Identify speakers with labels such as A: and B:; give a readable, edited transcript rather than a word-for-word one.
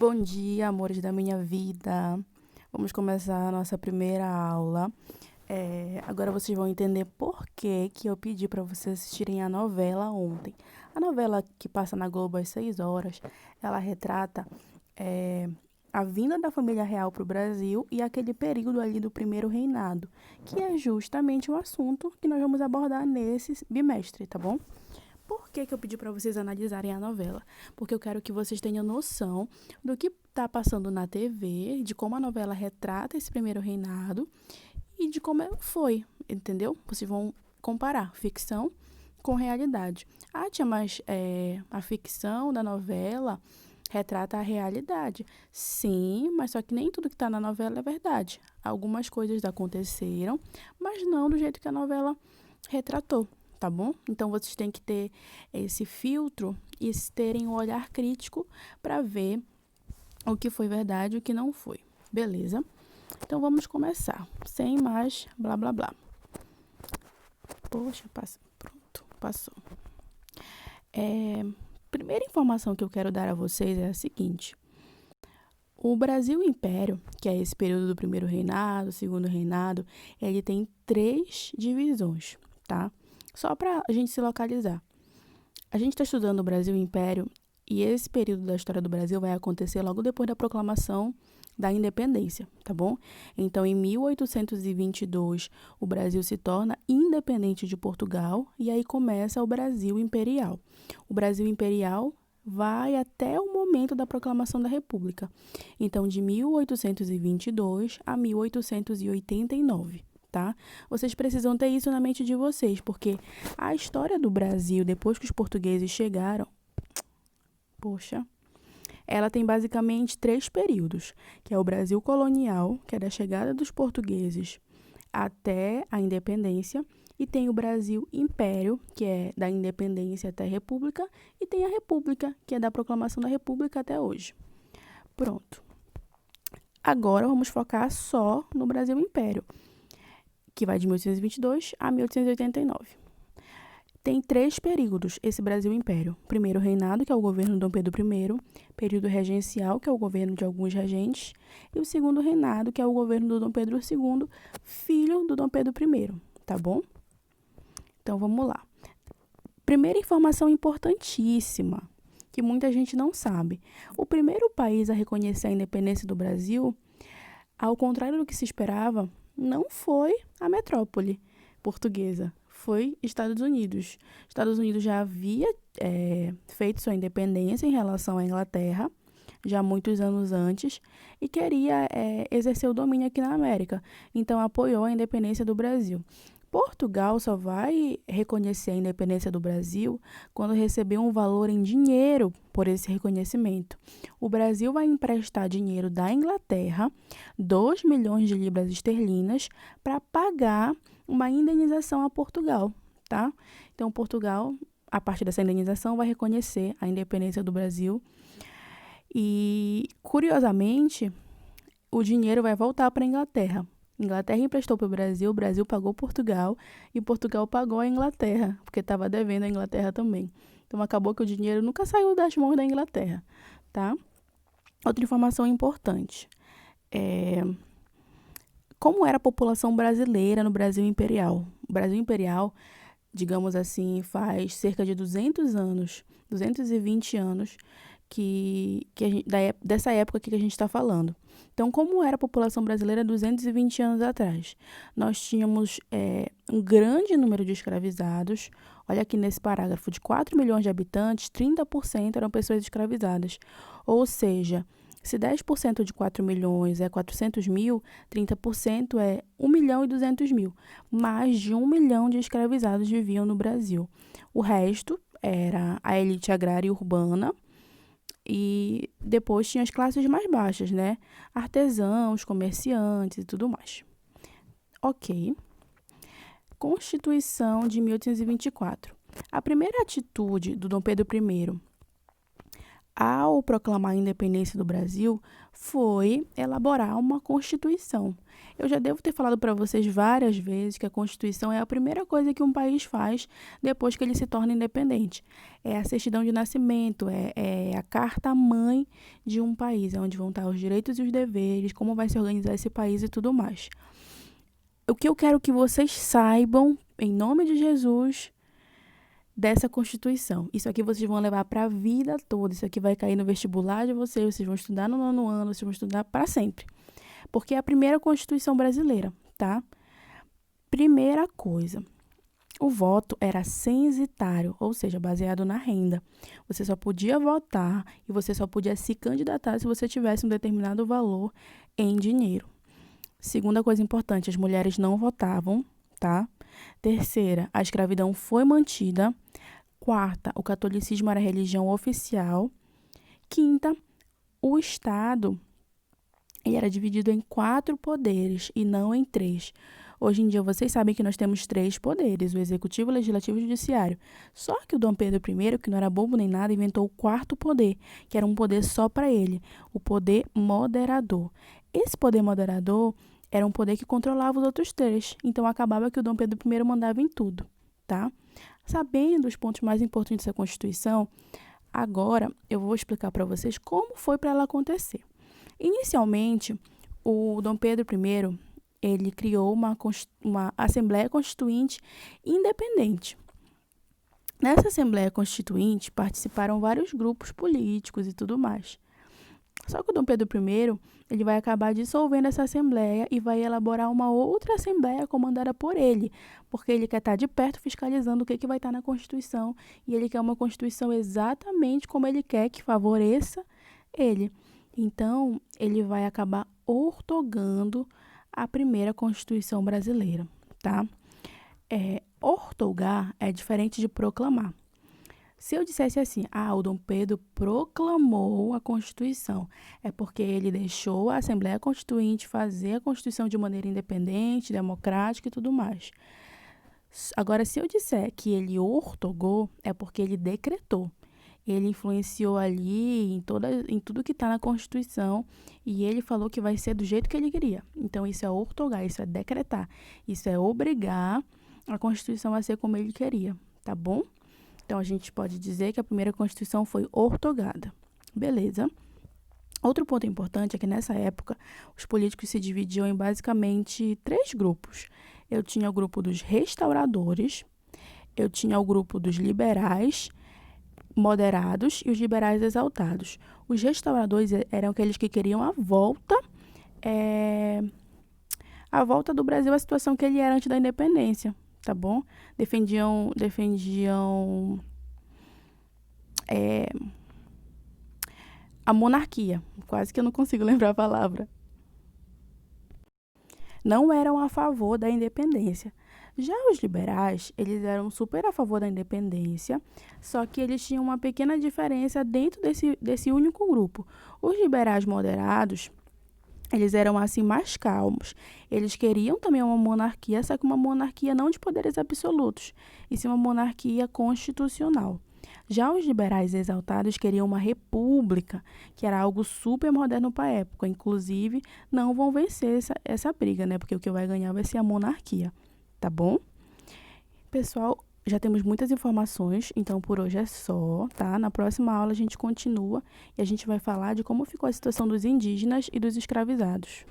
A: Bom dia, amores da minha vida. Vamos começar a nossa primeira aula. Agora vocês vão entender por que eu pedi para vocês assistirem a novela ontem. A novela que passa na Globo às 6 horas, ela retrata é, a vinda da família real para o Brasil e aquele período ali do primeiro reinado, que é justamente o assunto que nós vamos abordar nesse bimestre, tá bom? Por que eu pedi para vocês analisarem a novela? Porque eu quero que vocês tenham noção do que está passando na TV, de como a novela retrata esse primeiro reinado e de como foi, entendeu? Vocês vão comparar ficção com realidade. Ah, tia, mas a ficção da novela retrata a realidade. Sim, mas só que nem tudo que está na novela é verdade. Algumas coisas aconteceram, mas não do jeito que a novela retratou, tá bom? Então vocês têm que ter esse filtro e terem um olhar crítico para ver o que foi verdade e o que não foi. Beleza? Então vamos começar. Sem mais blá blá blá. Poxa, pronto, passou. Primeira informação que eu quero dar a vocês é a seguinte. O Brasil Império, que é esse período do primeiro reinado, segundo reinado, ele tem 3 divisões, tá? Só para a gente se localizar. A gente está estudando o Brasil Império e esse período da história do Brasil vai acontecer logo depois da proclamação da independência, tá bom? Então, em 1822, o Brasil se torna independente de Portugal e aí começa o Brasil Imperial. O Brasil Imperial vai até o momento da proclamação da República. Então, de 1822 a 1889. Tá? Vocês precisam ter isso na mente de vocês, porque a história do Brasil, depois que os portugueses chegaram, ela tem basicamente 3 períodos, que é o Brasil colonial, que é da chegada dos portugueses até a independência, e tem o Brasil Império, que é da independência até a República, e tem a República, que é da proclamação da República até hoje. Pronto. Agora vamos focar só no Brasil Império, que vai de 1822 a 1889. Tem 3 períodos esse Brasil Império. Primeiro reinado, que é o governo de Dom Pedro I, período regencial, que é o governo de alguns regentes, e o segundo reinado, que é o governo do Dom Pedro II, filho do Dom Pedro I, tá bom? Então vamos lá. Primeira informação importantíssima, que muita gente não sabe. O primeiro país a reconhecer a independência do Brasil, ao contrário do que se esperava, não foi a metrópole portuguesa, foi Estados Unidos. Estados Unidos já havia feito sua independência em relação à Inglaterra, já muitos anos antes, e queria exercer o domínio aqui na América. Então, apoiou a independência do Brasil. Portugal só vai reconhecer a independência do Brasil quando receber um valor em dinheiro por esse reconhecimento. O Brasil vai emprestar dinheiro da Inglaterra, 2 milhões de libras esterlinas, para pagar uma indenização a Portugal, tá? Então, Portugal, a partir dessa indenização, vai reconhecer a independência do Brasil. E, curiosamente, o dinheiro vai voltar para a Inglaterra. Inglaterra emprestou para o Brasil pagou Portugal e Portugal pagou a Inglaterra, porque estava devendo a Inglaterra também. Então, acabou que o dinheiro nunca saiu das mãos da Inglaterra, tá? Outra informação importante. Como era a população brasileira no Brasil Imperial? O Brasil Imperial, digamos assim, faz cerca de 200 anos, 220 anos, dessa época que a gente está falando. Então, como era a população brasileira 220 anos atrás? Nós tínhamos um grande número de escravizados. Olha aqui nesse parágrafo, de 4 milhões de habitantes, 30% eram pessoas escravizadas. Ou seja, se 10% de 4 milhões é 400 mil, 30% é 1 milhão e 200 mil. Mais de 1 milhão de escravizados viviam no Brasil. O resto era a elite agrária e urbana, e depois tinha as classes mais baixas, né? Artesãos, comerciantes e tudo mais. Ok. Constituição de 1824. A primeira atitude do Dom Pedro I ao proclamar a independência do Brasil, foi elaborar uma Constituição. Eu já devo ter falado para vocês várias vezes que a Constituição é a primeira coisa que um país faz depois que ele se torna independente. É a certidão de nascimento, é a carta-mãe de um país, onde vão estar os direitos e os deveres, como vai se organizar esse país e tudo mais. O que eu quero que vocês saibam, em nome de Jesus, dessa Constituição. Isso aqui vocês vão levar para a vida toda. Isso aqui vai cair no vestibular de vocês vão estudar no 9º ano, vocês vão estudar para sempre. Porque é a primeira Constituição brasileira, tá? Primeira coisa, o voto era censitário, ou seja, baseado na renda. Você só podia votar e você só podia se candidatar se você tivesse um determinado valor em dinheiro. Segunda coisa importante, as mulheres não votavam, tá? Terceira, a escravidão foi mantida. Quarta, o catolicismo era a religião oficial. Quinta, o Estado ele era dividido em 4 poderes e não em 3. Hoje em dia, vocês sabem que nós temos 3 poderes, o executivo, o legislativo e o judiciário. Só que o Dom Pedro I, que não era bobo nem nada, inventou o 4º poder, que era um poder só para ele, o poder moderador. Esse poder moderador era um poder que controlava os outros 3, então acabava que o Dom Pedro I mandava em tudo, tá? Sabendo os pontos mais importantes dessa Constituição, agora eu vou explicar para vocês como foi para ela acontecer. Inicialmente, o Dom Pedro I, ele criou uma Assembleia Constituinte independente. Nessa Assembleia Constituinte participaram vários grupos políticos e tudo mais. Só que o Dom Pedro I, ele vai acabar dissolvendo essa Assembleia e vai elaborar uma outra Assembleia comandada por ele, porque ele quer estar de perto fiscalizando o que vai estar na Constituição e ele quer uma Constituição exatamente como ele quer, que favoreça ele. Então, ele vai acabar ortogando a primeira Constituição brasileira, tá? Ortogar é diferente de proclamar. Se eu dissesse assim, o Dom Pedro proclamou a Constituição, é porque ele deixou a Assembleia Constituinte fazer a Constituição de maneira independente, democrática e tudo mais. Agora, se eu disser que ele ortogou, é porque ele decretou. Ele influenciou ali em tudo que está na Constituição e ele falou que vai ser do jeito que ele queria. Então, isso é ortogar, isso é decretar, isso é obrigar a Constituição a ser como ele queria, tá bom? Então, a gente pode dizer que a primeira Constituição foi ortogada. Beleza. Outro ponto importante é que, nessa época, os políticos se dividiam em basicamente 3 grupos. Eu tinha o grupo dos restauradores, eu tinha o grupo dos liberais moderados e os liberais exaltados. Os restauradores eram aqueles que queriam a volta do Brasil à situação que ele era antes da independência, tá bom? Defendiam a monarquia. Quase que eu não consigo lembrar a palavra. Não eram a favor da independência. Já os liberais, eles eram super a favor da independência, só que eles tinham uma pequena diferença dentro desse único grupo. Os liberais moderados, eles eram assim mais calmos. Eles queriam também uma monarquia, só que uma monarquia não de poderes absolutos, e sim uma monarquia constitucional. Já os liberais exaltados queriam uma república, que era algo super moderno para a época. Inclusive, não vão vencer essa briga, né? Porque o que vai ganhar vai ser a monarquia, tá bom? Pessoal, já temos muitas informações, então por hoje é só, tá? Na próxima aula a gente continua e a gente vai falar de como ficou a situação dos indígenas e dos escravizados.